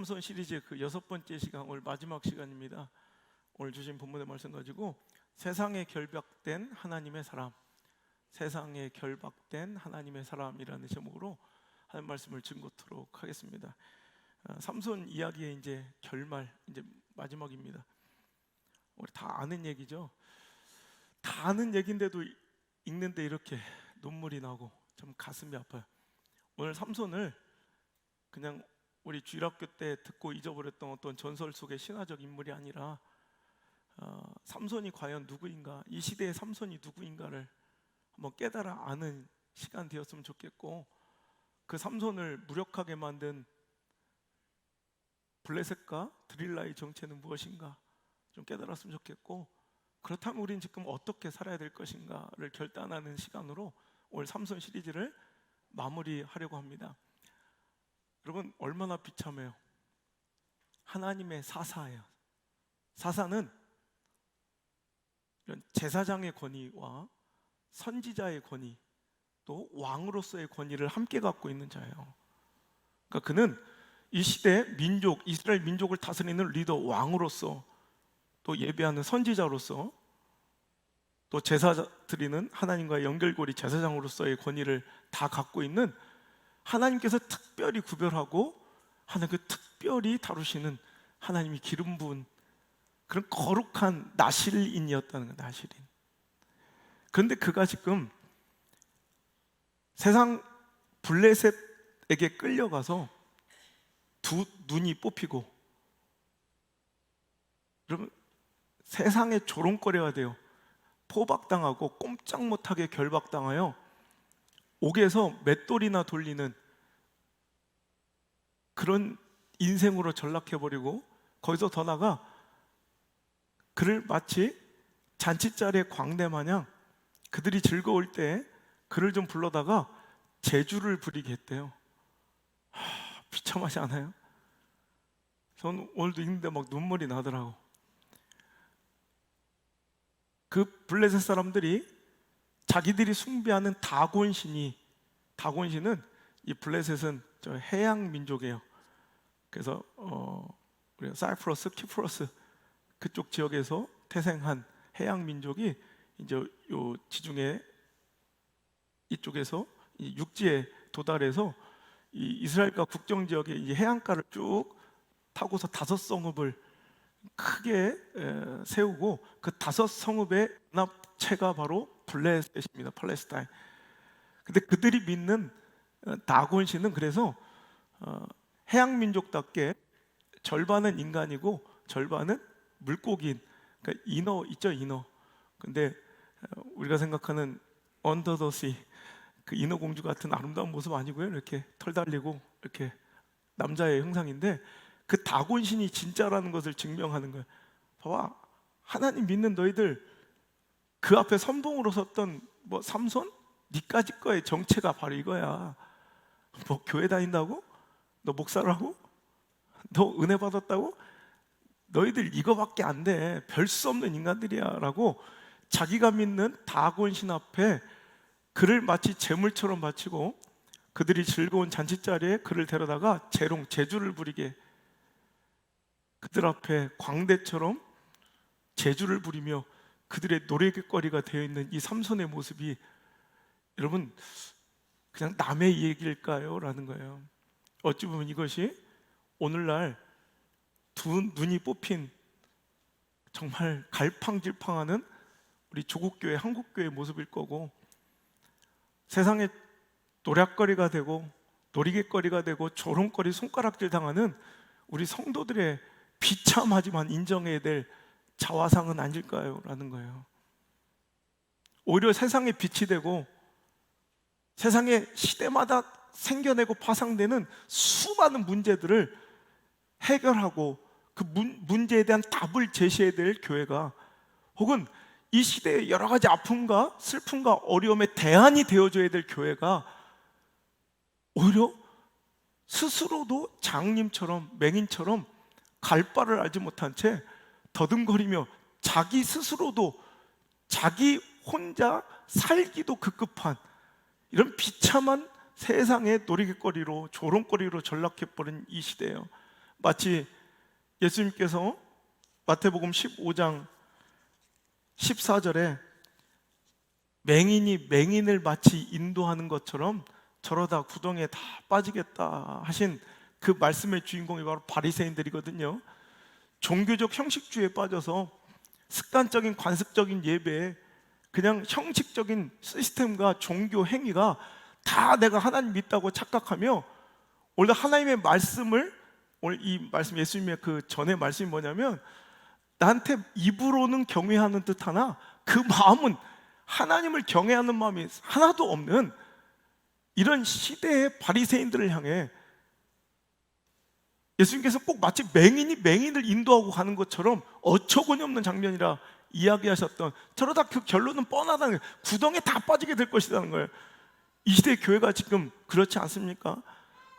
삼손 시리즈 그 6번째 시간, 오늘 마지막 시간입니다. 오늘 주신 본문의 말씀 가지고 세상에 결박된 하나님의 사람, 세상에 결박된 하나님의 사람이라는 제목으로 하는 말씀을 증거토록 하겠습니다. 삼손 이야기의 이제 결말, 이제 마지막입니다. 우리 다 아는 얘기죠. 다 아는 얘기인데도 읽는데 이렇게 눈물이 나고 좀 가슴이 아파요. 오늘 삼손을 그냥 우리 주일학교 때 듣고 잊어버렸던 어떤 전설 속의 신화적 인물이 아니라 삼손이 과연 누구인가, 이 시대의 삼손이 누구인가를 한번 깨달아 아는 시간 되었으면 좋겠고, 그 삼손을 무력하게 만든 블레셋과 드릴라의 정체는 무엇인가 좀 깨달았으면 좋겠고, 그렇다면 우리는 지금 어떻게 살아야 될 것인가를 결단하는 시간으로 오늘 삼손 시리즈를 마무리하려고 합니다. 여러분, 얼마나 비참해요. 하나님의 사사예요. 사사는 이런 제사장의 권위와 선지자의 권위, 또 왕으로서의 권위를 함께 갖고 있는 자예요. 그러니까 그는 이 시대 민족, 이스라엘 민족을 다스리는 리더, 왕으로서, 또 예배하는 선지자로서, 또 제사 드리는 하나님과의 연결고리 제사장으로서의 권위를 다 갖고 있는, 하나님께서 특별히 구별하고 하나님께 특별히 다루시는 하나님이 기름 부은 그런 거룩한 나실인이었다는 거예요. 나실인. 그런데 그가 지금 세상 블레셋에게 끌려가서 두 눈이 뽑히고, 여러분, 세상에 조롱거려야 돼요. 포박당하고 꼼짝 못하게 결박당하여 옥에서 맷돌이나 돌리는 그런 인생으로 전락해버리고, 거기서 더 나아가 그를 마치 잔치자리의 광대 마냥 그들이 즐거울 때 그를 좀 불러다가 제주를 부리게 했대요. 비참하지 않아요? 저는 오늘도 읽는데 막 눈물이 나더라고. 그 블레셋 사람들이 자기들이 숭배하는 다곤신은, 이 블레셋은 저 해양 민족이에요. 그래서 우리가 사이프러스, 키프러스 그쪽 지역에서 태생한 해양 민족이 이제 요 지중해 이쪽에서 이 육지에 도달해서 이 이스라엘과 국경 지역의 이 해안가를 쭉 타고서 5성읍을 크게 세우고, 그 5성읍의 연합체가 바로 블레셋입니다. 팔레스타인. 근데 그들이 믿는 다곤신은 그래서 해양 민족답게 절반은 인간이고 절반은 물고기인, 그러니까 인어 있죠, 인어. 근데 우리가 생각하는 언더더시 그 인어 공주 같은 아름다운 모습 아니고요. 이렇게 털 달리고 이렇게 남자의 형상인데, 그 다곤신이 진짜라는 것을 증명하는 거예요. 봐봐, 하나님 믿는 너희들, 그 앞에 선봉으로 섰던 뭐 삼손? 니까지 거의 정체가 바로 이거야. 뭐 교회 다닌다고? 너 목사를 하고? 너 은혜 받았다고? 너희들 이거밖에 안 돼. 별 수 없는 인간들이야 라고 자기가 믿는 다곤신 앞에 그를 마치 제물처럼 바치고, 그들이 즐거운 잔치자리에 그를 데려다가 제주를 부리게, 그들 앞에 광대처럼 제주를 부리며 그들의 노래거리가 되어 있는 이 삼손의 모습이, 여러분, 그냥 남의 얘기일까요? 라는 거예요. 어찌 보면 이것이 오늘날 두 눈이 뽑힌 정말 갈팡질팡하는 우리 조국교회, 한국교회의 모습일 거고, 세상에 노략거리가 되고 놀이개거리가 되고 조롱거리, 손가락질 당하는 우리 성도들의 비참하지만 인정해야 될 자화상은 아닐까요? 라는 거예요. 오히려 세상에 빛이 되고 세상에 시대마다 생겨내고 파생되는 수많은 문제들을 해결하고 그 문제에 대한 답을 제시해야 될 교회가, 혹은 이 시대의 여러 가지 아픔과 슬픔과 어려움에 대안이 되어줘야 될 교회가, 오히려 스스로도 장님처럼 맹인처럼 갈 바를 알지 못한 채 더듬거리며 자기 스스로도 자기 혼자 살기도 급급한 이런 비참한 세상의 놀이거리로, 조롱거리로 전락해버린 이 시대예요. 마치 예수님께서 마태복음 15장 14절에 맹인이 맹인을 마치 인도하는 것처럼 저러다 구덩이에 다 빠지겠다 하신 그 말씀의 주인공이 바로 바리새인들이거든요. 종교적 형식주의에 빠져서 습관적인 관습적인 예배에 그냥 형식적인 시스템과 종교 행위가 다 내가 하나님 믿다고 착각하며, 오늘 하나님의 말씀을, 오늘 이 말씀 예수님의 그 전의 말씀이 뭐냐면 나한테 입으로는 경외하는 듯 하나 그 마음은 하나님을 경외하는 마음이 하나도 없는 이런 시대의 바리새인들을 향해 예수님께서 꼭 마치 맹인이 맹인을 인도하고 가는 것처럼 어처구니 없는 장면이라 이야기하셨던, 저러다 그 결론은 뻔하다는 거예요. 구덩이에 다 빠지게 될 것이라는 거예요. 이 시대의 교회가 지금 그렇지 않습니까?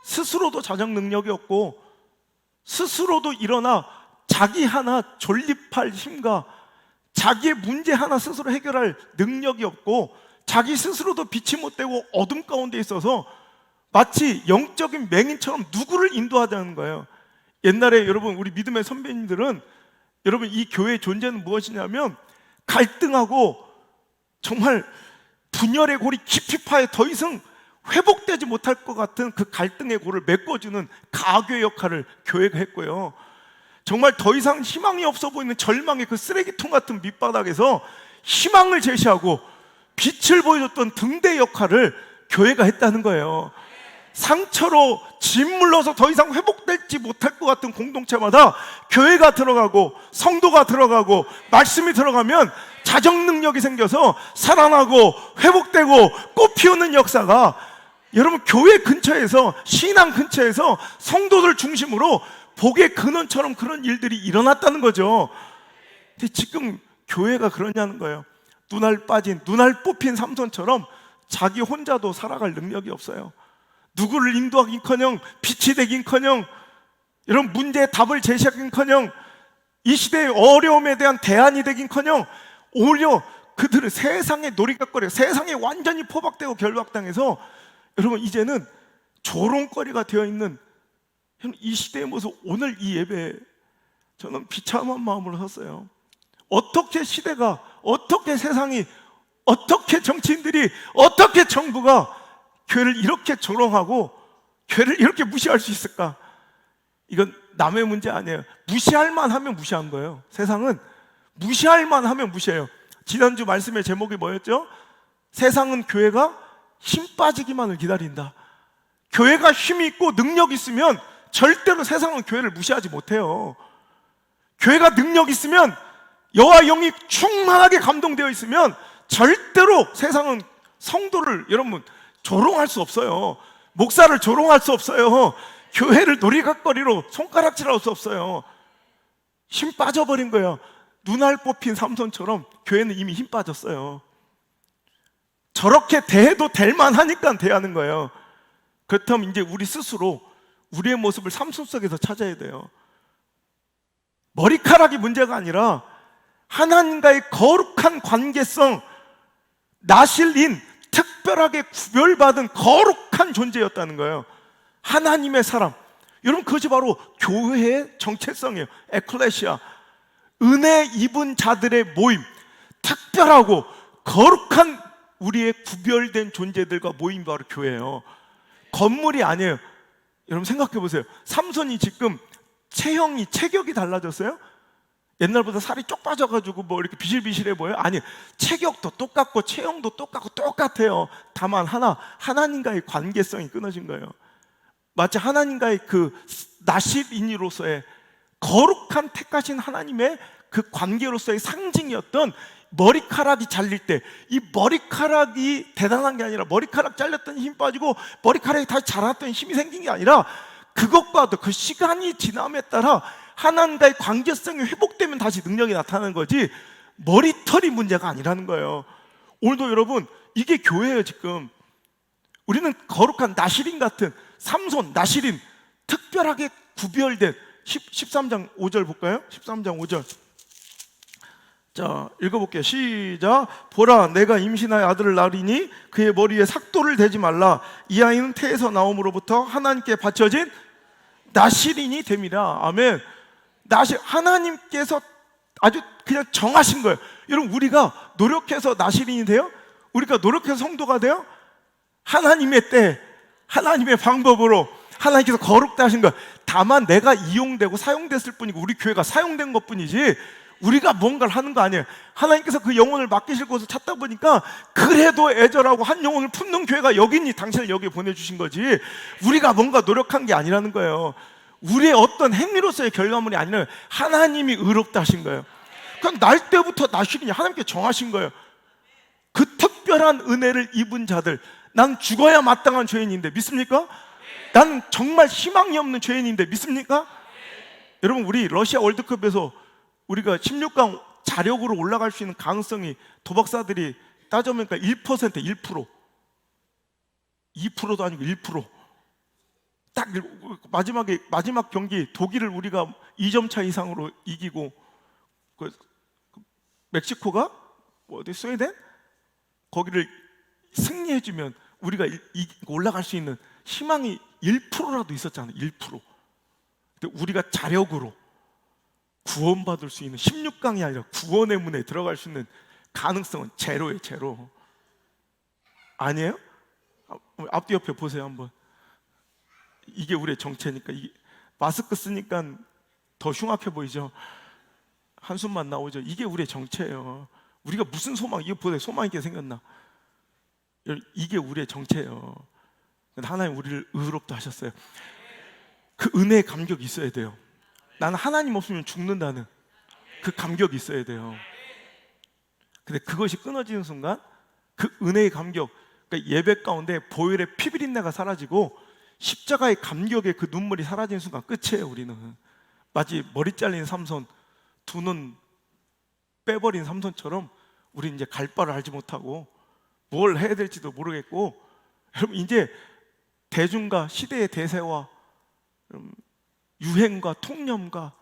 스스로도 자정 능력이 없고 스스로도 일어나 자기 하나 존립할 힘과 자기의 문제 하나 스스로 해결할 능력이 없고 자기 스스로도 빛이 못 되고 어둠 가운데 있어서 마치 영적인 맹인처럼 누구를 인도하자는 거예요. 옛날에 여러분 우리 믿음의 선배님들은, 여러분 이 교회의 존재는 무엇이냐면 갈등하고 정말 분열의 골이 깊이 파여 더 이상 회복되지 못할 것 같은 그 갈등의 골을 메꿔주는 가교의 역할을 교회가 했고요. 정말 더 이상 희망이 없어 보이는 절망의 그 쓰레기통 같은 밑바닥에서 희망을 제시하고 빛을 보여줬던 등대 역할을 교회가 했다는 거예요. 상처로 짓물러서 더 이상 회복되지 못할 것 같은 공동체마다 교회가 들어가고 성도가 들어가고 말씀이 들어가면 자정 능력이 생겨서 살아나고 회복되고 꽃 피우는 역사가 여러분 교회 근처에서, 신앙 근처에서 성도들 중심으로 복의 근원처럼 그런 일들이 일어났다는 거죠. 근데 지금 교회가 그러냐는 거예요. 눈알 빠진, 눈알 뽑힌 삼손처럼 자기 혼자도 살아갈 능력이 없어요. 누구를 인도하긴커녕 빛이 되긴커녕 이런 문제의 답을 제시하긴커녕 이 시대의 어려움에 대한 대안이 되긴커녕 오히려 그들은 세상의 놀이거리, 세상에 완전히 포박되고 결박당해서 여러분 이제는 조롱거리가 되어 있는 이 시대의 모습. 오늘 이 예배에 저는 비참한 마음으로 섰어요. 어떻게 시대가, 어떻게 세상이, 어떻게 정치인들이, 어떻게 정부가 교회를 이렇게 조롱하고 교회를 이렇게 무시할 수 있을까? 이건 남의 문제 아니에요. 무시할 만하면 무시한 거예요. 세상은 무시할 만하면 무시해요. 지난주 말씀의 제목이 뭐였죠? 세상은 교회가 힘 빠지기만을 기다린다. 교회가 힘이 있고 능력이 있으면 절대로 세상은 교회를 무시하지 못해요. 교회가 능력 있으면, 여호와 영이 충만하게 감동되어 있으면 절대로 세상은 성도를 여러분 조롱할 수 없어요. 목사를 조롱할 수 없어요. 교회를 놀이거리로 손가락질할 수 없어요. 힘 빠져버린 거예요. 눈알 뽑힌 삼손처럼 교회는 이미 힘 빠졌어요. 저렇게 대해도 될 만하니까 대하는 거예요. 그렇다면 이제 우리 스스로 우리의 모습을 삼손 속에서 찾아야 돼요. 머리카락이 문제가 아니라 하나님과의 거룩한 관계성, 나실인, 특별하게 구별받은 거룩한 존재였다는 거예요. 하나님의 사람. 여러분 그것이 바로 교회의 정체성이에요. 에클레시아, 은혜 입은 자들의 모임, 특별하고 거룩한 우리의 구별된 존재들과 모임이 바로 교회예요. 건물이 아니에요. 여러분 생각해 보세요. 삼손이 지금 체격이 달라졌어요? 옛날보다 살이 쪽 빠져가지고 뭐 이렇게 비실비실해 보여요? 아니, 체격도 똑같고 체형도 똑같아요. 다만 하나님과의 관계성이 끊어진 거예요. 마치 하나님과의 그 나실인으로서의 거룩한 택하신 하나님의 그 관계로서의 상징이었던 머리카락이 잘릴 때, 이 머리카락이 대단한 게 아니라 머리카락 잘렸더니 힘 빠지고 머리카락이 다시 자랐더니 힘이 생긴 게 아니라 그것과도 그 시간이 지남에 따라 하나님과의 관계성이 회복되면 다시 능력이 나타나는 거지 머리털이 문제가 아니라는 거예요. 오늘도 여러분 이게 교회예요. 지금 우리는 거룩한 나실인 같은 삼손, 나실인, 특별하게 구별된 13장 5절 볼까요? 13장 5절. 자, 읽어볼게요. 시작. 보라, 내가 임신하여 아들을 낳으리니 그의 머리에 삭도를 대지 말라. 이 아이는 태에서 나옴으로부터 하나님께 바쳐진 나실인이 됩니다. 아멘. 하나님께서 아주 그냥 정하신 거예요. 여러분, 우리가 노력해서 나실인이 돼요? 우리가 노력해서 성도가 돼요? 하나님의 때, 하나님의 방법으로 하나님께서 거룩다 하신 거예요. 다만 내가 이용되고 사용됐을 뿐이고 우리 교회가 사용된 것 뿐이지 우리가 뭔가를 하는 거 아니에요. 하나님께서 그 영혼을 맡기실 곳을 찾다 보니까 그래도 애절하고 한 영혼을 품는 교회가 여기 있니 당신을 여기에 보내주신 거지, 우리가 뭔가 노력한 게 아니라는 거예요. 우리의 어떤 행위로서의 결과물이 아니라 하나님이 의롭다 하신 거예요. 그냥 날 때부터 나실이니 하나님께 정하신 거예요. 그 특별한 은혜를 입은 자들, 난 죽어야 마땅한 죄인인데 믿습니까? 나는 정말 희망이 없는 죄인인데 믿습니까? 여러분, 우리 러시아 월드컵에서 우리가 16강 자력으로 올라갈 수 있는 가능성이 도박사들이 따져보니까 1%, 1%, 2%도 아니고 1%. 딱 마지막 경기 독일을 우리가 2점 차 이상으로 이기고 멕시코가 어디 스웨덴? 거기를 승리해주면 우리가 올라갈 수 있는 희망이 1%라도 있었잖아요. 1%. 근데 우리가 자력으로 구원받을 수 있는 16강이 아니라 구원의 문에 들어갈 수 있는 가능성은 제로예요. 제로. 아니에요? 앞뒤 옆에 보세요 한번. 이게 우리의 정체니까. 이게 마스크 쓰니까 더 흉악해 보이죠? 한숨만 나오죠? 이게 우리의 정체예요. 우리가 무슨 소망, 이게 보세요. 소망 있게 생겼나? 이게 우리의 정체예요. 하나님 우리를 의롭다 하셨어요. 그 은혜의 감격이 있어야 돼요. 나는 하나님 없으면 죽는다는 그 감격이 있어야 돼요. 근데 그것이 끊어지는 순간 그 은혜의 감격, 그러니까 예배 가운데 보혈의 피비린내가 사라지고 십자가의 감격의 그 눈물이 사라지는 순간 끝이에요. 우리는 마치 머리 잘린 삼손, 두 눈 빼버린 삼손처럼 우리 이제 갈 바를 알지 못하고 뭘 해야 될지도 모르겠고, 여러분 이제 대중과 시대의 대세와 유행과 통념과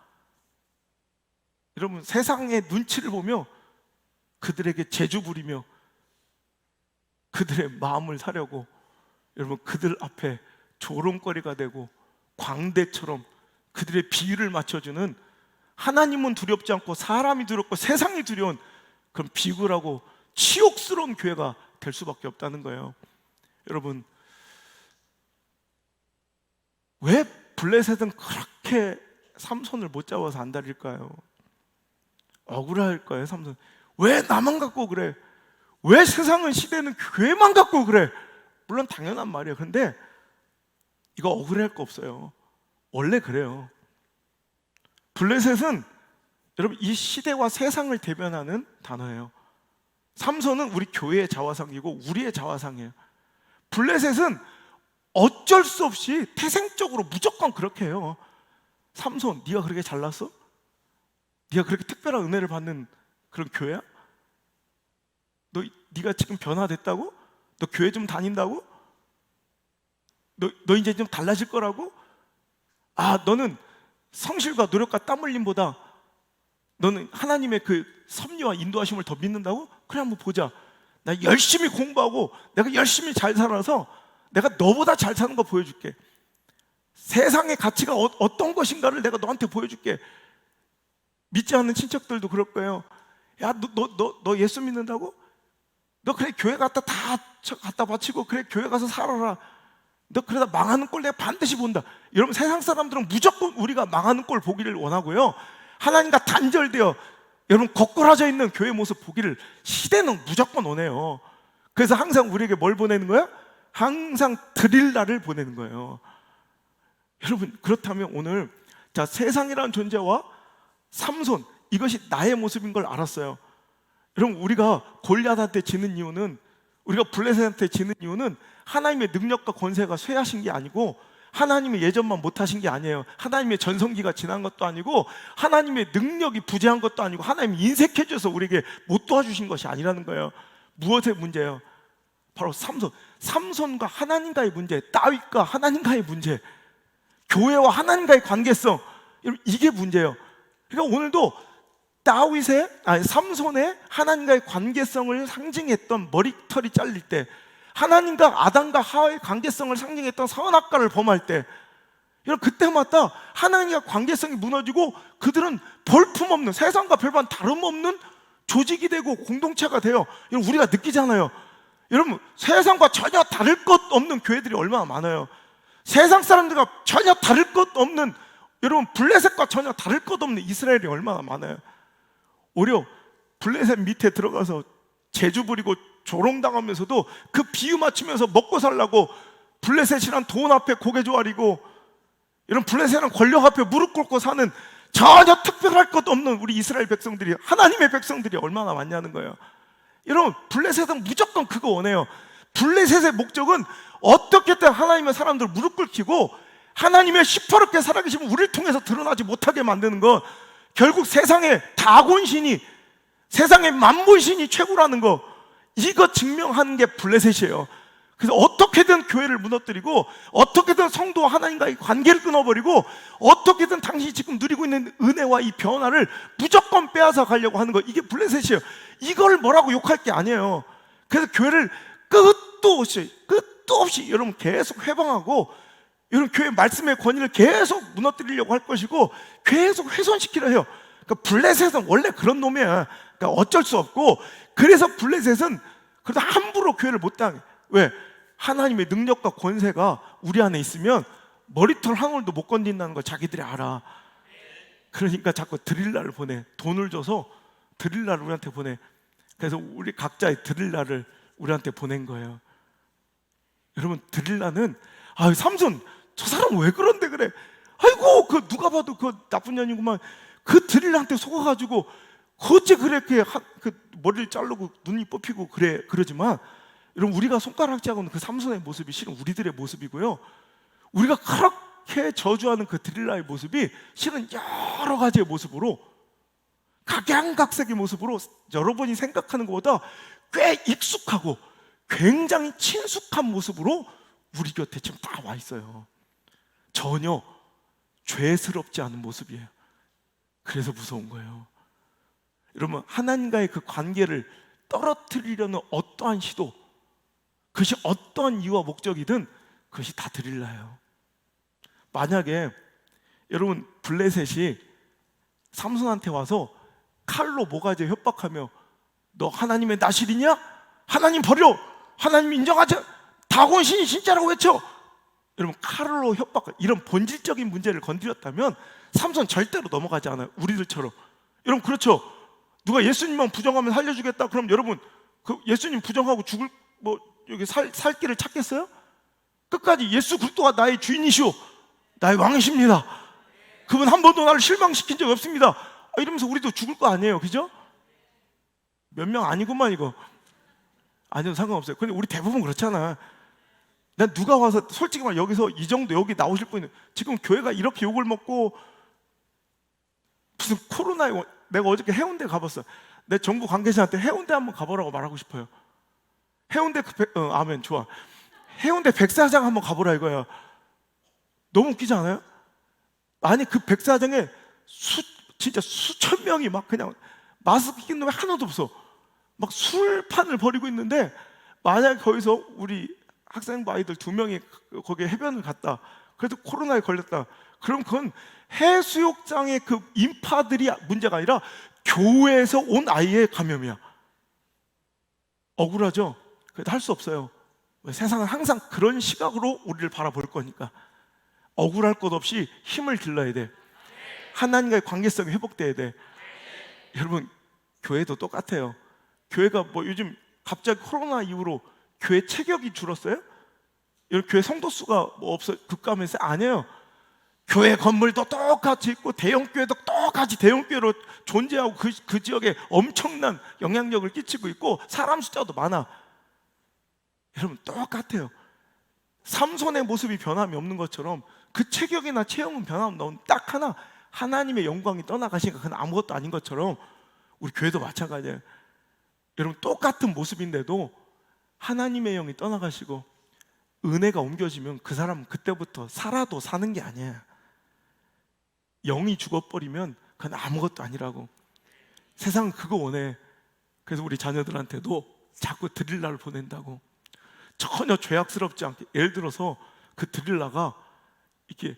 여러분 세상의 눈치를 보며 그들에게 재주 부리며 그들의 마음을 사려고 여러분 그들 앞에 조롱거리가 되고 광대처럼 그들의 비유를 맞춰주는, 하나님은 두렵지 않고 사람이 두렵고 세상이 두려운 그런 비굴하고 치욕스러운 교회가 될 수밖에 없다는 거예요. 여러분, 왜 블레셋은 그렇게 삼손을 못 잡아서 안달릴까요? 억울할 거예요. 삼손 왜 나만 갖고 그래? 왜 세상은 시대는 교회만 갖고 그래? 물론 당연한 말이에요. 그런데 이거 억울할 거 없어요. 원래 그래요. 블레셋은 여러분 이 시대와 세상을 대변하는 단어예요. 삼손은 우리 교회의 자화상이고 우리의 자화상이에요. 블레셋은 어쩔 수 없이 태생적으로 무조건 그렇게 해요. 삼손, 네가 그렇게 잘났어? 네가 그렇게 특별한 은혜를 받는 그런 교회야? 네가 지금 변화됐다고? 너 교회 좀 다닌다고? 너 이제 좀 달라질 거라고? 너는 성실과 노력과 땀 흘림보다 너는 하나님의 그 섭리와 인도하심을 더 믿는다고? 그래, 한번 보자. 나 열심히 공부하고 내가 열심히 잘 살아서 내가 너보다 잘 사는 거 보여줄게. 세상의 가치가 어떤 것인가를 내가 너한테 보여줄게. 믿지 않는 친척들도 그럴 거예요. 야, 너 예수 믿는다고? 너 그래 교회 갖다 바치고 그래 교회 가서 살아라. 너 그러다 망하는 꼴 내가 반드시 본다. 여러분, 세상 사람들은 무조건 우리가 망하는 꼴 보기를 원하고요, 하나님과 단절되어 여러분 거꾸라져 있는 교회 모습 보기를 시대는 무조건 원해요. 그래서 항상 우리에게 뭘 보내는 거야? 항상 드릴라를 보내는 거예요. 여러분, 그렇다면 오늘 자, 세상이라는 존재와 삼손, 이것이 나의 모습인 걸 알았어요. 여러분, 우리가 골리앗한테 지는 이유는, 우리가 블레셋한테 지는 이유는 하나님의 능력과 권세가 쇠하신 게 아니고 하나님의 예전만 못하신 게 아니에요. 하나님의 전성기가 지난 것도 아니고 하나님의 능력이 부재한 것도 아니고 하나님이 인색해져서 우리에게 못 도와주신 것이 아니라는 거예요. 무엇의 문제예요? 바로 삼손과 하나님과의 문제, 다윗과 하나님과의 문제, 교회와 하나님과의 관계성, 이게 문제예요. 그러니까 오늘도 삼손의 하나님과의 관계성을 상징했던 머리털이 잘릴 때, 하나님과 아담과 하와의 관계성을 상징했던 선악과를 범할 때, 여러분, 그때마다 하나님과 관계성이 무너지고 그들은 볼품없는, 세상과 별반 다름없는 조직이 되고 공동체가 돼요. 여러분, 우리가 느끼잖아요. 여러분, 세상과 전혀 다를 것 없는 교회들이 얼마나 많아요. 세상 사람들과 전혀 다를 것 없는, 여러분, 블레셋과 전혀 다를 것 없는 이스라엘이 얼마나 많아요. 오히려 블레셋 밑에 들어가서 재주 부리고 조롱당하면서도 그 비유 맞추면서 먹고 살라고 블레셋이란 돈 앞에 고개 조아리고, 이런 블레셋이란 권력 앞에 무릎 꿇고 사는 전혀 특별할 것 없는 우리 이스라엘 백성들이, 하나님의 백성들이 얼마나 많냐는 거예요. 여러분, 블레셋은 무조건 그거 원해요. 블레셋의 목적은 어떻게든 하나님의 사람들 무릎 꿇히고 하나님의 시퍼렇게 살아계시면 우리를 통해서 드러나지 못하게 만드는 것. 결국 세상의 다곤신이, 세상의 만물신이 최고라는 거, 이거 증명하는 게 블레셋이에요. 그래서 어떻게든 교회를 무너뜨리고, 어떻게든 성도와 하나님과의 관계를 끊어버리고, 어떻게든 당신이 지금 누리고 있는 은혜와 이 변화를 무조건 빼앗아 가려고 하는 거, 이게 블레셋이에요. 이걸 뭐라고 욕할 게 아니에요. 그래서 교회를 끝도 없이 여러분 계속 회방하고, 이런 교회 말씀의 권위를 계속 무너뜨리려고 할 것이고, 계속 훼손시키려 해요. 그러니까 블레셋은 원래 그런 놈이야. 그러니까 어쩔 수 없고, 그래서 블레셋은 그래도 함부로 교회를 못 당해. 왜? 하나님의 능력과 권세가 우리 안에 있으면 머리털 한 올도 못 건진다는 거 자기들이 알아. 그러니까 자꾸 드릴라를 보내. 돈을 줘서 드릴라를 우리한테 보내. 그래서 우리 각자의 드릴라를 우리한테 보낸 거예요. 여러분, 드릴라는, 아, 삼손 저 사람 왜 그런데 그래? 아이고, 그 누가 봐도 그 나쁜 년이구만. 그 드릴라한테 속아가지고 어째 그렇게 그 머리를 자르고 눈이 뽑히고 그러지만, 여러분, 우리가 손가락질하고는 그 삼손의 모습이 실은 우리들의 모습이고요, 우리가 그렇게 저주하는 그 드릴라의 모습이 실은 여러 가지의 모습으로, 각양각색의 모습으로 여러분이 생각하는 것보다 꽤 익숙하고 굉장히 친숙한 모습으로 우리 곁에 지금 다 와 있어요. 전혀 죄스럽지 않은 모습이에요. 그래서 무서운 거예요. 여러분, 하나님과의 그 관계를 떨어뜨리려는 어떠한 시도, 그것이 어떠한 이유와 목적이든 그것이 다 드릴라예요. 만약에 여러분, 블레셋이 삼손한테 와서 칼로 모가지에 협박하며, 너 하나님의 나실이냐? 하나님 버려! 하나님 인정하지? 다곤신이 진짜라고 외쳐! 여러분, 칼로 협박, 이런 본질적인 문제를 건드렸다면 삼손 절대로 넘어가지 않아요. 우리들처럼. 여러분, 그렇죠? 누가 예수님만 부정하면 살려주겠다, 그럼 여러분, 그 예수님 부정하고 죽을, 여기 살 길을 찾겠어요? 끝까지 예수 그리스도가 나의 주인이시오, 나의 왕이십니다, 그분 한 번도 나를 실망시킨 적이 없습니다, 이러면서 우리도 죽을 거 아니에요. 그죠? 몇 명 아니구만 이거. 아니요, 상관없어요. 근데 우리 대부분 그렇잖아. 난 누가 와서 솔직히 말, 여기서 이 정도 여기 나오실 분이, 지금 교회가 이렇게 욕을 먹고 무슨 코로나에, 내가 어저께 해운대 가봤어. 내 정부 관계자한테 해운대 한번 가보라고 말하고 싶어요. 해운대 아멘, 좋아. 해운대 백사장 한번 가보라 이거야. 너무 웃기지 않아요? 아니, 그 백사장에 진짜 수천 명이 막 그냥 마스크 낀 놈이 하나도 없어. 막 술판을 벌이고 있는데, 만약에 거기서 우리 학생부 아이들 2명이 거기에 해변을 갔다, 그래도 코로나에 걸렸다, 그럼 그건 해수욕장의 그 인파들이 문제가 아니라 교회에서 온 아이의 감염이야. 억울하죠? 그래도 할 수 없어요. 세상은 항상 그런 시각으로 우리를 바라볼 거니까. 억울할 것 없이 힘을 길러야 돼. 하나님과의 관계성이 회복돼야 돼. 여러분, 교회도 똑같아요. 교회가 요즘 갑자기 코로나 이후로 교회 체격이 줄었어요? 여러분, 교회 성도 수가 없어요? 급감해서? 아니에요. 교회 건물도 똑같이 있고 대형교회도 똑같이 대형교회로 존재하고 그 지역에 엄청난 영향력을 끼치고 있고 사람 숫자도 많아. 여러분, 똑같아요. 삼손의 모습이 변함이 없는 것처럼 그 체격이나 체형은 변함 없는, 딱 하나, 하나님의 영광이 떠나가시니까 그건 아무것도 아닌 것처럼 우리 교회도 마찬가지예요. 여러분, 똑같은 모습인데도 하나님의 영이 떠나가시고 은혜가 옮겨지면 그 사람은 그때부터 살아도 사는 게 아니에요. 영이 죽어버리면 그건 아무것도 아니라고. 세상은 그거 원해. 그래서 우리 자녀들한테도 자꾸 드릴라를 보낸다고. 전혀 죄악스럽지 않게. 예를 들어서 그 드릴라가 이렇게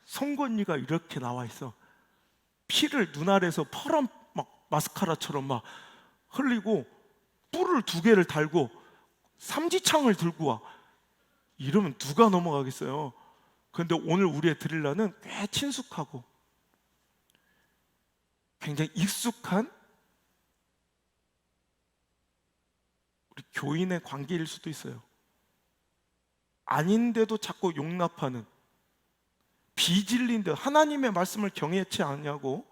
송곳니가 이렇게 나와 있어. 피를 눈 아래서 파란 막 마스카라처럼 막 흘리고 뿔을 2개를 달고 삼지창을 들고 와. 이러면 누가 넘어가겠어요? 그런데 오늘 우리의 드릴라는 꽤 친숙하고 굉장히 익숙한 우리 교인의 관계일 수도 있어요. 아닌데도 자꾸 용납하는, 비진리인데 하나님의 말씀을 경외치 않냐고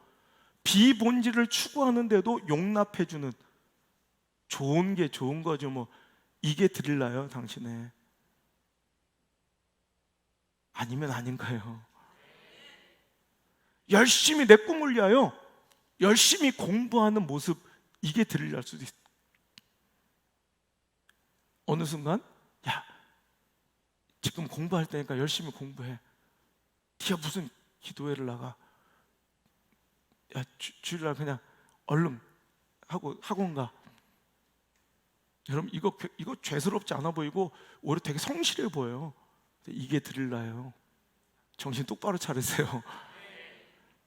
비본질을 추구하는데도 용납해주는, 좋은 게 좋은 거죠. 뭐 이게 드릴라요, 당신의? 아니면 아닌 거예요. 열심히 내 꿈을 위하여 열심히 공부하는 모습, 이게 드릴라일 수도 있어요. 어느 순간, 야, 지금 공부할 때니까 열심히 공부해. 네가 무슨 기도회를 나가? 야, 주일날 그냥 얼른 하고 학원 가. 여러분, 이거 죄스럽지 않아 보이고 오히려 되게 성실해 보여요. 이게 드릴라예요. 정신 똑바로 차리세요.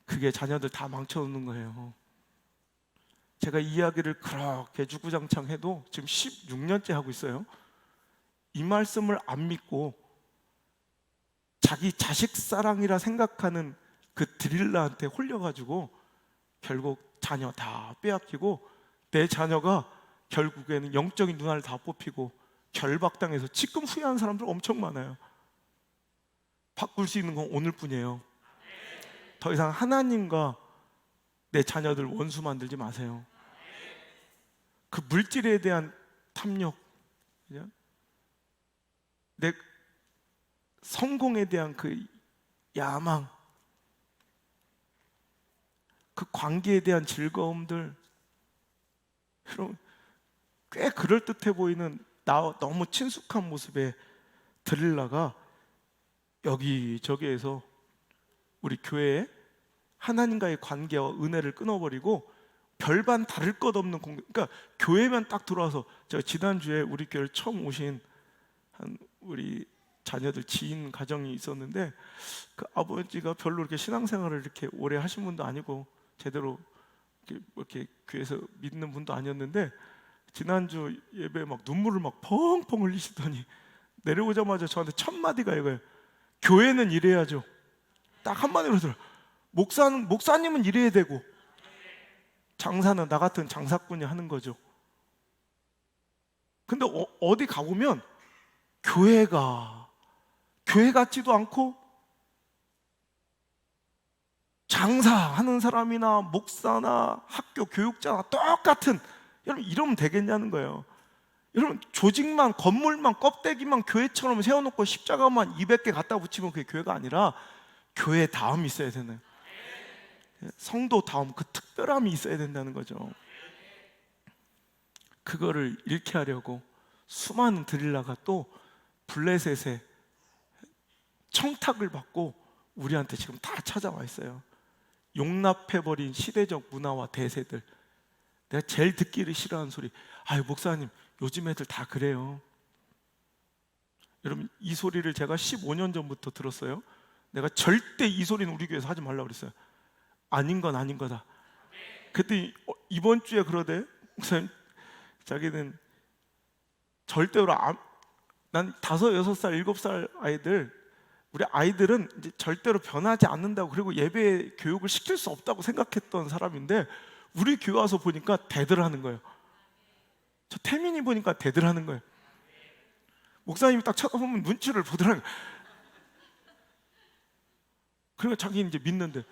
그게 자녀들 다 망쳐놓는 거예요. 제가 이 이야기를 그렇게 주구장창 해도 지금 16년째 하고 있어요. 이 말씀을 안 믿고 자기 자식 사랑이라 생각하는 그 드릴라한테 홀려가지고 결국 자녀 다 빼앗기고, 내 자녀가 결국에는 영적인 눈알 다 뽑히고 결박당해서 지금 후회하는 사람들 엄청 많아요. 바꿀 수 있는 건 오늘뿐이에요. 더 이상 하나님과 내 자녀들 원수 만들지 마세요. 그 물질에 대한 탐욕, 내 성공에 대한 그 야망, 그 관계에 대한 즐거움들, 여러분, 꽤 그럴듯해 보이는 나 너무 친숙한 모습의 드릴라가 여기저기에서 우리 교회에 하나님과의 관계와 은혜를 끊어버리고 별반 다를 것 없는 그러니까 교회만 딱 들어와서, 제가 지난주에 우리 교회를 처음 오신 한 우리 자녀들 지인 가정이 있었는데, 그 아버지가 별로 이렇게 신앙생활을 이렇게 오래 하신 분도 아니고 제대로 이렇게 교회에서 믿는 분도 아니었는데, 지난주 예배에 막 눈물을 막 펑펑 흘리시더니 내려오자마자 저한테 첫 마디가 이거예요. 교회는 이래야죠. 딱 한마디로 들어요. 목사님은 이래야 되고 장사는 나 같은 장사꾼이 하는 거죠. 근데 어디 가보면 교회 같지도 않고 장사하는 사람이나 목사나 학교 교육자나 똑같은, 여러분 이러면 되겠냐는 거예요. 여러분, 조직만, 건물만, 껍데기만 교회처럼 세워놓고 십자가만 200개 갖다 붙이면 그게 교회가 아니라 교회 다음이 있어야 되는, 성도 다음, 그 특별함이 있어야 된다는 거죠. 그거를 잃게 하려고 수많은 드릴라가 또 블레셋의 청탁을 받고 우리한테 지금 다 찾아와 있어요. 용납해버린 시대적 문화와 대세들. 내가 제일 듣기를 싫어하는 소리, 아유 목사님 요즘 애들 다 그래요. 여러분, 이 소리를 제가 15년 전부터 들었어요. 내가 절대 이 소리는 우리 교회에서 하지 말라고 그랬어요. 아닌 건 아닌 거다. 그때 이번 주에 그러대. 목사님, 자기는 절대로 난 5, 6살, 7살 아이들, 우리 아이들은 이제 절대로 변하지 않는다고, 그리고 예배 교육을 시킬 수 없다고 생각했던 사람인데, 우리 교회 와서 보니까 대들 하는 거예요. 저 태민이 보니까 대들 하는 거예요. 목사님이 딱 쳐다보면 눈치를 보더라고요. 그러니까 자기는 이제 믿는데,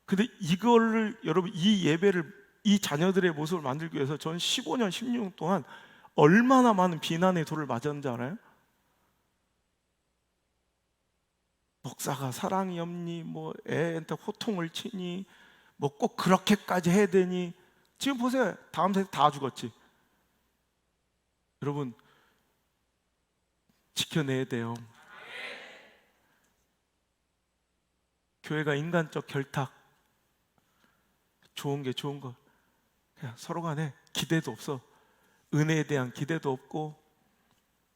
근데 이거를, 여러분, 이 예배를, 이 자녀들의 모습을 만들기 위해서 전 15년, 16년 동안 얼마나 많은 비난의 돌을 맞았는지 알아요? 목사가 사랑이 없니? 뭐 애한테 호통을 치니? 뭐 꼭 그렇게까지 해야 되니? 지금 보세요. 다음 세대 다 죽었지. 여러분, 지켜내야 돼요. 교회가 인간적 결탁, 좋은 게 좋은 거, 그냥 서로 간에 기대도 없어. 은혜에 대한 기대도 없고,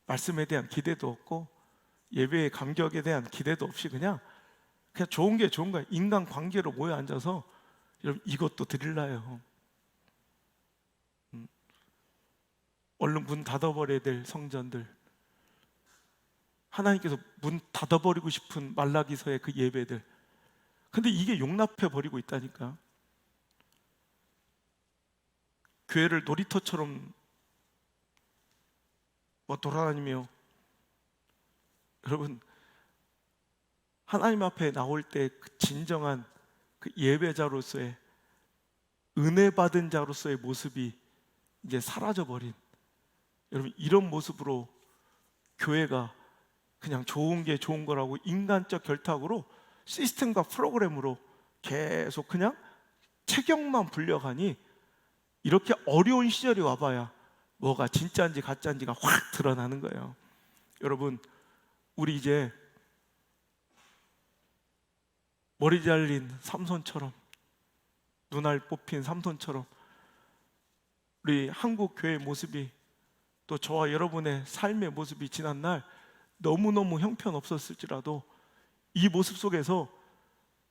말씀에 대한 기대도 없고, 예배의 감격에 대한 기대도 없이 그냥 그냥 좋은 게 좋은 거야. 인간 관계로 모여 앉아서 여러분 이것도 드릴라요. 얼른 문 닫아버려야 될 성전들, 하나님께서 문 닫아버리고 싶은 말라기서의 그 예배들, 근데 이게 용납해버리고 있다니까. 교회를 놀이터처럼 돌아다니며, 여러분 하나님 앞에 나올 때 그 진정한 그 예배자로서의, 은혜 받은 자로서의 모습이 이제 사라져버린, 여러분 이런 모습으로 교회가 그냥 좋은 게 좋은 거라고 인간적 결탁으로 시스템과 프로그램으로 계속 그냥 체격만 불려가니, 이렇게 어려운 시절이 와봐야 뭐가 진짜인지 가짜인지가 확 드러나는 거예요. 여러분 우리 이제 머리 잘린 삼손처럼, 눈알 뽑힌 삼손처럼 우리 한국 교회의 모습이, 또 저와 여러분의 삶의 모습이 지난날 너무너무 형편없었을지라도 이 모습 속에서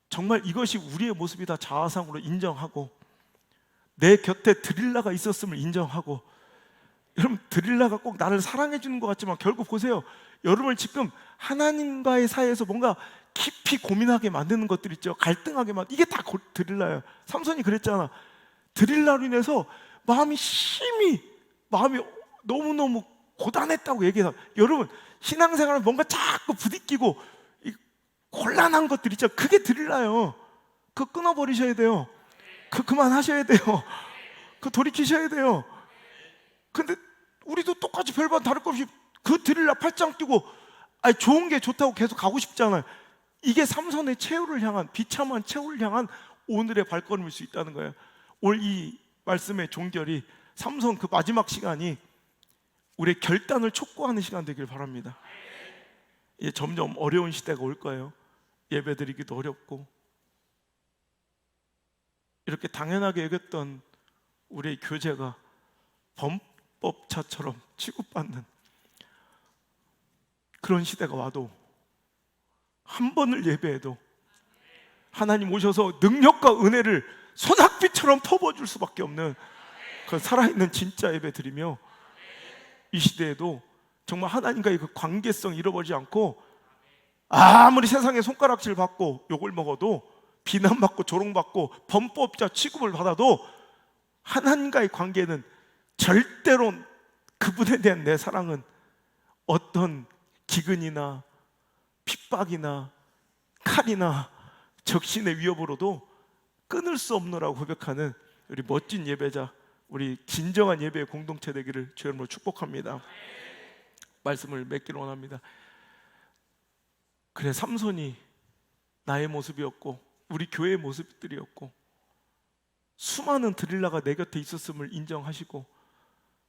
정말 이것이 우리의 모습이다 자아상으로 인정하고, 내 곁에 드릴라가 있었음을 인정하고, 여러분 드릴라가 꼭 나를 사랑해 주는 것 같지만 결국 보세요, 여러분을 지금 하나님과의 사이에서 뭔가 깊이 고민하게 만드는 것들 있죠. 갈등하게 이게 다 드릴라예요. 삼손이 그랬잖아. 드릴라로 인해서 마음이 너무너무 고단했다고 얘기해서, 여러분 신앙생활은 뭔가 자꾸 부딪히고 곤란한 것들 있죠. 그게 드릴라요. 그거 끊어버리셔야 돼요. 그만하셔야 돼요. 돌이키셔야 돼요. 근데 우리도 똑같이 별반 다를 것 없이 그 드릴라 팔짱 끼고 좋은 게 좋다고 계속 가고 싶잖아요. 이게 삼손의 최후를 향한, 비참한 최후를 향한 오늘의 발걸음일 수 있다는 거예요. 오늘 이 말씀의 종결이 삼손 그 마지막 시간이 우리의 결단을 촉구하는 시간 되길 바랍니다. 이제 점점 어려운 시대가 올 거예요. 예배드리기도 어렵고, 이렇게 당연하게 여겼던 우리의 교제가 범법자처럼 취급받는 그런 시대가 와도, 한 번을 예배해도 하나님 오셔서 능력과 은혜를 소낙비처럼 퍼부어줄 수밖에 없는 그 살아있는 진짜 예배 드리며, 이 시대에도 정말 하나님과의 그 관계성 잃어버리지 않고, 아무리 세상에 손가락질 받고 욕을 먹어도, 비난받고 조롱받고 범법자 취급을 받아도, 하나님과의 관계는 절대로, 그분에 대한 내 사랑은 어떤 기근이나 핍박이나 칼이나 적신의 위협으로도 끊을 수 없노라고 고백하는 우리 멋진 예배자, 우리 진정한 예배의 공동체 되기를 주의 이름으로 축복합니다. 말씀을 맺기를 원합니다. 그래, 삼손이 나의 모습이었고 우리 교회의 모습들이었고, 수많은 드릴라가 내 곁에 있었음을 인정하시고,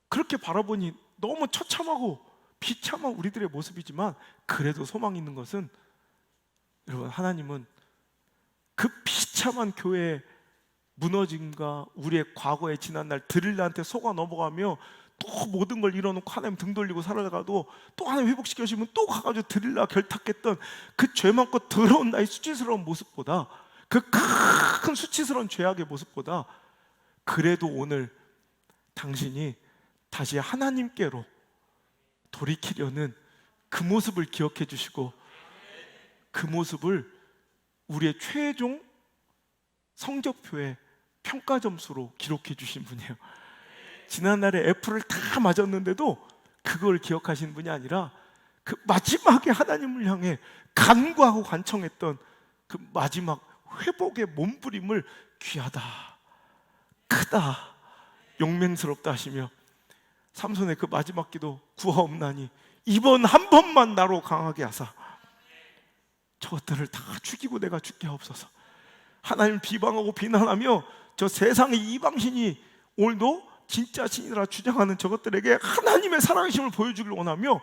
그렇게 바라보니 너무 처참하고 비참한 우리들의 모습이지만, 그래도 소망이 있는 것은, 여러분 하나님은 그 비참한 교회의 무너짐과 우리의 과거의 지난날 드릴라한테 속아 넘어가며 또 모든 걸 잃어놓고 하나님 등 돌리고 살아가도, 또 하나님 회복시켜주시면 또 가가지고 드릴라 결탁했던 그 죄 많고 더러운 나의 수치스러운 모습보다, 그 큰 수치스러운 죄악의 모습보다, 그래도 오늘 당신이 다시 하나님께로 돌이키려는 그 모습을 기억해 주시고, 그 모습을 우리의 최종 성적표의 평가 점수로 기록해 주신 분이에요. 지난날에 F를 다 맞았는데도 그걸 기억하시는 분이 아니라, 그 마지막에 하나님을 향해 간구하고 간청했던 그 마지막 회복의 몸부림을 귀하다, 크다, 용맹스럽다 하시며, 삼손의 그 마지막 기도, 구하옵나니 이번 한 번만 나로 강하게 하사 저것들을 다 죽이고 내가 죽게 하옵소서. 하나님 비방하고 비난하며 저 세상의 이방신이 오늘도 진짜 신이라 주장하는 저것들에게 하나님의 살아계심을 보여주길 원하며,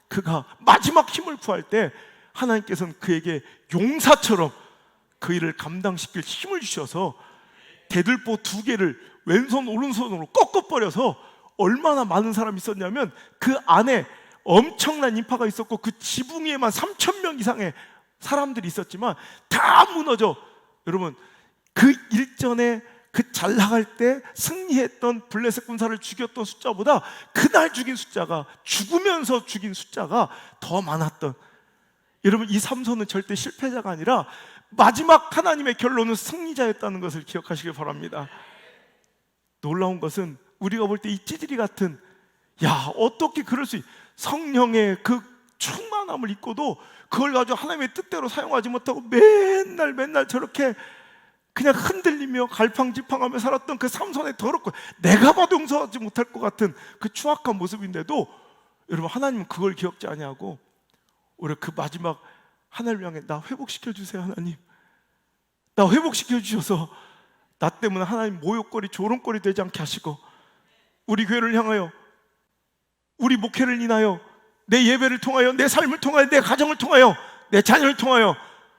그가 마지막 힘을 구할 때 하나님께서는 그에게 용사처럼 그 일을 감당시킬 힘을 주셔서 대들보 2개를 왼손 오른손으로 꺾어버려서, 얼마나 많은 사람이 있었냐면 그 안에 엄청난 인파가 있었고, 그 지붕 위에만 3,000명 이상의 사람들이 있었지만 다 무너져. 여러분, 그 일전에 그 잘 나갈 때 승리했던 블레셋 군사를 죽였던 숫자보다 그날 죽인 숫자가, 죽으면서 죽인 숫자가 더 많았던, 여러분, 이 삼손은 절대 실패자가 아니라 마지막 하나님의 결론은 승리자였다는 것을 기억하시길 바랍니다. 놀라운 것은 우리가 볼 때 이 찌질이 같은, 야, 어떻게 그럴 수 성령의 그 충만함을 입고도 그걸 가지고 하나님의 뜻대로 사용하지 못하고 맨날 저렇게 그냥 흔들리며 갈팡질팡하며 살았던 그 삼손의 더럽고 내가 봐도 용서하지 못할 것 같은 그 추악한 모습인데도, 여러분, 하나님은 그걸 기억지 아니하고 오히려 그 마지막 하나님을 향해, 나 회복시켜 주세요 하나님, 나 회복시켜 주셔서 나 때문에 하나님 모욕거리 조롱거리 되지 않게 하시고, 우리 교회를 향하여, 우리 목회를 인하여, 내 예배를 통하여, 내 삶을 통하여, 내 가정을 통하여, 내 자녀를 통하여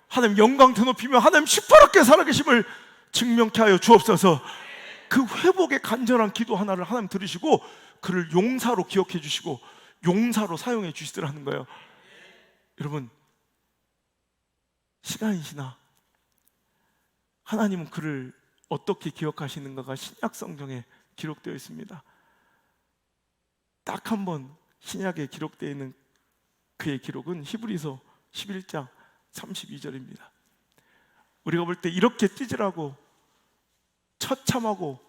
하나님 영광 드높이며 하나님 시퍼렇게 살아계심을 증명케 하여 주옵소서. 그 회복의 간절한 기도 하나를 하나님 들으시고 그를 용사로 기억해 주시고 용사로 사용해 주시더라는 거예요. 여러분, 시간이 지나 하나님은 그를 어떻게 기억하시는가가 신약 성경에 기록되어 있습니다. 딱 한 번 신약에 기록되어 있는 그의 기록은 히브리서 11장 32절입니다. 우리가 볼 때 이렇게 찌질하고 처참하고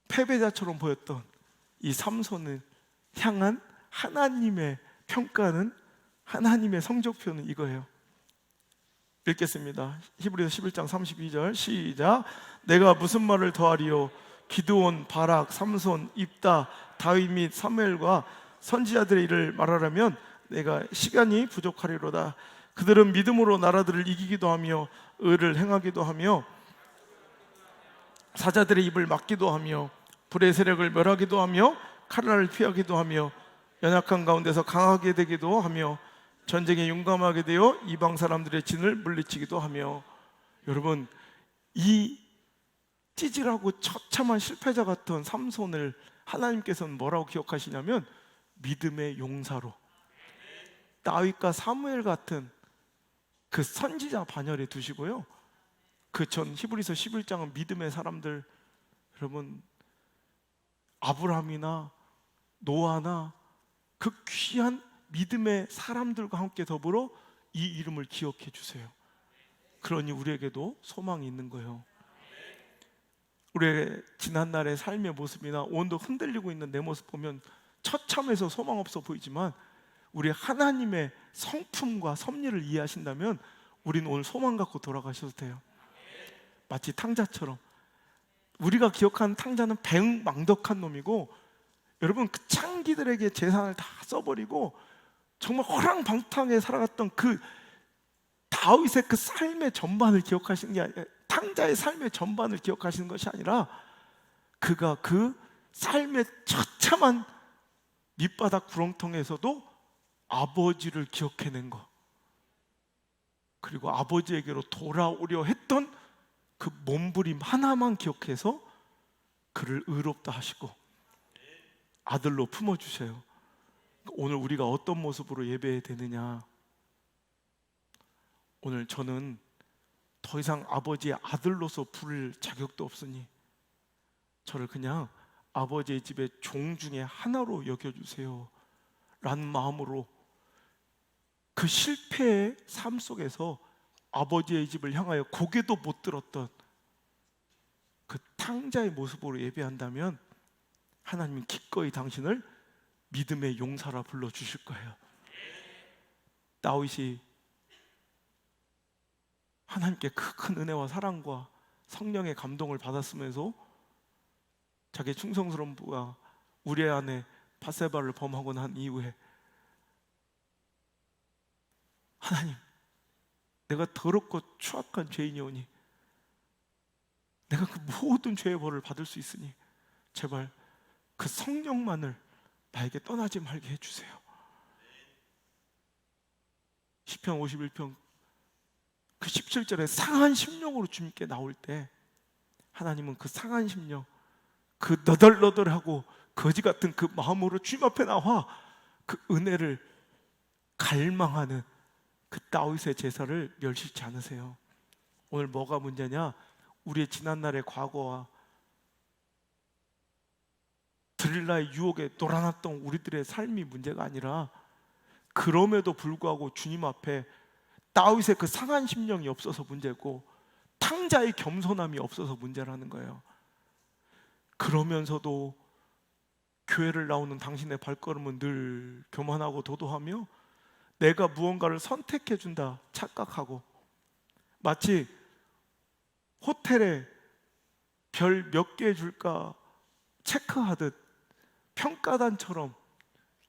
패배자처럼 보였던 이 삼손을 향한 하나님의 평가는, 하나님의 성적표는 이거예요. 읽겠습니다. 히브리서 11장 32절 시작. 내가 무슨 말을 더하리요? 기드온, 바락, 삼손, 입다, 다윗 및 사무엘과 선지자들의 일을 말하려면 내가 시간이 부족하리로다. 그들은 믿음으로 나라들을 이기기도 하며 의를 행하기도 하며 사자들의 입을 막기도 하며 불의 세력을 멸하기도 하며 칼날을 피하기도 하며 연약한 가운데서 강하게 되기도 하며 전쟁에 용감하게 되어 이방 사람들의 진을 물리치기도 하며. 여러분, 이 찌질하고 처참한 실패자 같은 삼손을 하나님께서는 뭐라고 기억하시냐면 믿음의 용사로, 다윗과 사무엘 같은 그 선지자 반열에 두시고요, 그 전 히브리서 11장은 믿음의 사람들, 여러분, 아브라함이나 노아나 그 귀한 믿음의 사람들과 함께 더불어 이 이름을 기억해 주세요. 그러니 우리에게도 소망이 있는 거예요. 우리의 지난날의 삶의 모습이나 오늘도 흔들리고 있는 내 모습 보면 처참해서 소망 없어 보이지만, 우리 하나님의 성품과 섭리를 이해하신다면 우리는 오늘 소망 갖고 돌아가셔도 돼요. 마치 탕자처럼, 우리가 기억하는 탕자는 배은망덕한 놈이고, 여러분, 그 창기들에게 재산을 다 써버리고 정말 허랑방탕하게 살아갔던 그 다윗의 그 삶의 전반을 기억하시는 게 아니라, 탕자의 삶의 전반을 기억하시는 것이 아니라 그가 그 삶의 처참한 밑바닥 구렁텅에서도 아버지를 기억해낸 것, 그리고 아버지에게로 돌아오려 했던 그 몸부림 하나만 기억해서 그를 의롭다 하시고 아들로 품어주세요. 오늘 우리가 어떤 모습으로 예배해야 되느냐? 오늘 저는 더 이상 아버지의 아들로서 부를 자격도 없으니 저를 그냥 아버지의 집의 종 중에 하나로 여겨주세요 라는 마음으로 그 실패의 삶 속에서 아버지의 집을 향하여 고개도 못 들었던 그 탕자의 모습으로 예배한다면 하나님은 기꺼이 당신을 믿음의 용사라 불러주실 거예요. 다윗이 하나님께 큰 은혜와 사랑과 성령의 감동을 받았으면서 자기의 충성스러운 부가 우리의 아내 바세바를 범하고 난 이후에, 하나님, 내가 더럽고 추악한 죄인이오니 내가 그 모든 죄의 벌을 받을 수 있으니 제발 그 성령만을 나에게 떠나지 말게 해주세요. 시편 51편 그 17절에 상한 심령으로 주님께 나올 때 하나님은 그 상한 심령, 그 너덜너덜하고 거지 같은 그 마음으로 주님 앞에 나와 그 은혜를 갈망하는 그 다윗의 제사를 멸시치 않으세요. 오늘 뭐가 문제냐? 우리의 지난날의 과거와 드릴라의 유혹에 놀아났던 우리들의 삶이 문제가 아니라, 그럼에도 불구하고 주님 앞에 다윗의 그 상한 심령이 없어서 문제고 탕자의 겸손함이 없어서 문제라는 거예요. 그러면서도 교회를 나오는 당신의 발걸음은 늘 교만하고 도도하며 내가 무언가를 선택해 준다 착각하고, 마치 호텔에 별 몇 개 줄까 체크하듯 평가단처럼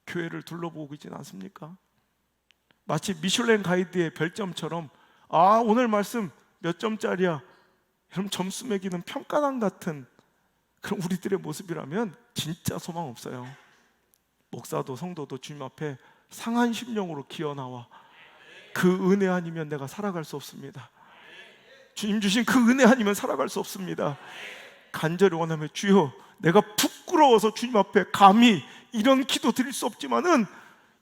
교회를 둘러보고 있지는 않습니까? 마치 미슐랭 가이드의 별점처럼, 아 오늘 말씀 몇 점짜리야, 여러분 점수 매기는 평가단 같은 그런 우리들의 모습이라면 진짜 소망 없어요. 목사도 성도도 주님 앞에 상한 심령으로 기어나와 그 은혜 아니면 내가 살아갈 수 없습니다. 주님 주신 그 은혜 아니면 살아갈 수 없습니다. 간절히 원하며 주여, 내가 부끄러워서 주님 앞에 감히 이런 기도 드릴 수 없지만은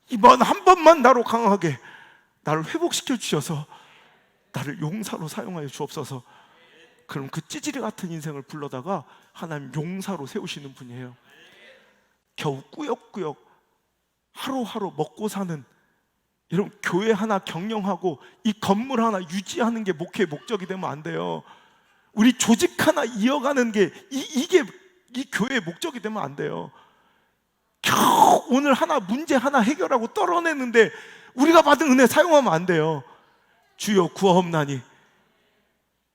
이번 한 번만 나로 강하게 나를 회복시켜 주셔서 나를 용사로 사용하여 주옵소서. 그럼 그 찌질이 같은 인생을 불러다가 하나님 용사로 세우시는 분이에요. 겨우 꾸역꾸역 하루하루 먹고 사는, 여러분 교회 하나 경영하고 이 건물 하나 유지하는 게 목회의 목적이 되면 안 돼요. 우리 조직 하나 이어가는 게 이게 이 교회의 목적이 되면 안 돼요. 겨우 오늘 하나 문제 하나 해결하고 떨어내는데 우리가 받은 은혜 사용하면 안 돼요. 주여 구하옵나니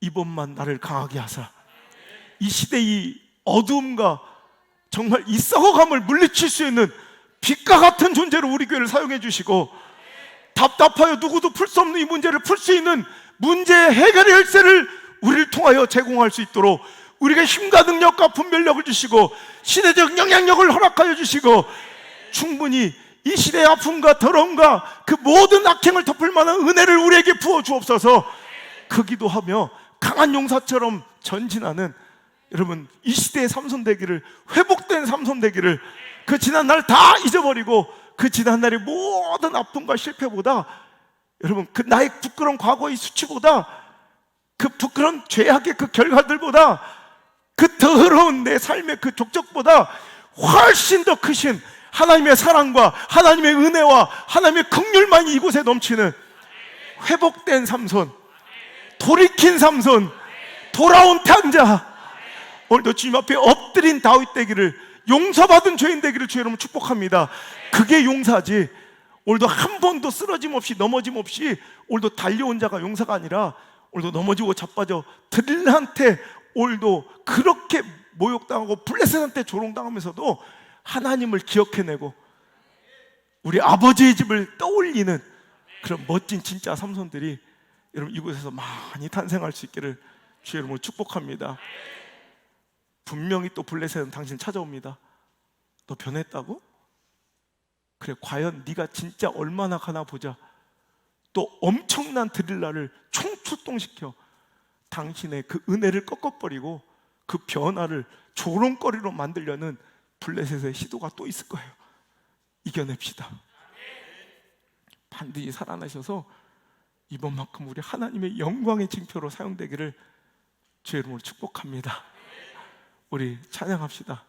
이번만 나를 강하게 하사 이 시대의 어두움과 정말 이 썩어감을 물리칠 수 있는 빛과 같은 존재로 우리 교회를 사용해 주시고, 답답하여 누구도 풀 수 없는 이 문제를 풀 수 있는 문제 해결의 열쇠를 우리를 통하여 제공할 수 있도록 우리가 힘과 능력과 분별력을 주시고 시대적 영향력을 허락하여 주시고, 충분히 이 시대의 아픔과 더러움과 그 모든 악행을 덮을 만한 은혜를 우리에게 부어 주옵소서. 그 기도하며 강한 용사처럼 전진하는 여러분 이 시대의 삼손 되기를, 회복된 삼손 되기를, 그 지난 날 다 잊어버리고 그 지난 날의 모든 아픔과 실패보다, 여러분 그 나의 부끄러운 과거의 수치보다, 그 부끄러운 죄악의 그 결과들보다, 그 더러운 내 삶의 그 족적보다 훨씬 더 크신 하나님의 사랑과 하나님의 은혜와 하나님의 긍휼만이 이곳에 넘치는 회복된 삼손, 돌이킨 삼손, 돌아온 탕자, 오늘도 주님 앞에 엎드린 다윗 되기를, 용서받은 죄인 되기를 주의 이름으로 축복합니다. 그게 용사지. 오늘도 한 번도 쓰러짐 없이 넘어짐 없이 오늘도 달려온 자가 용사가 아니라, 오늘도 넘어지고 자빠져 드릴한테 오늘도 그렇게 모욕당하고 블레셋한테 조롱당하면서도 하나님을 기억해내고 우리 아버지의 집을 떠올리는 그런 멋진 진짜 삼손들이 여러분 이곳에서 많이 탄생할 수 있기를 주의 이름으로 축복합니다. 분명히 또 블레셋은 당신 찾아옵니다. 너 변했다고? 그래 과연 네가 진짜 얼마나 가나 보자. 또 엄청난 드릴라를 총출동시켜 당신의 그 은혜를 꺾어버리고 그 변화를 조롱거리로 만들려는 블레셋의 시도가 또 있을 거예요. 이겨냅시다. 반드시 살아나셔서 이번만큼 우리 하나님의 영광의 징표로 사용되기를 주의 이름으로 축복합니다. 우리 찬양합시다.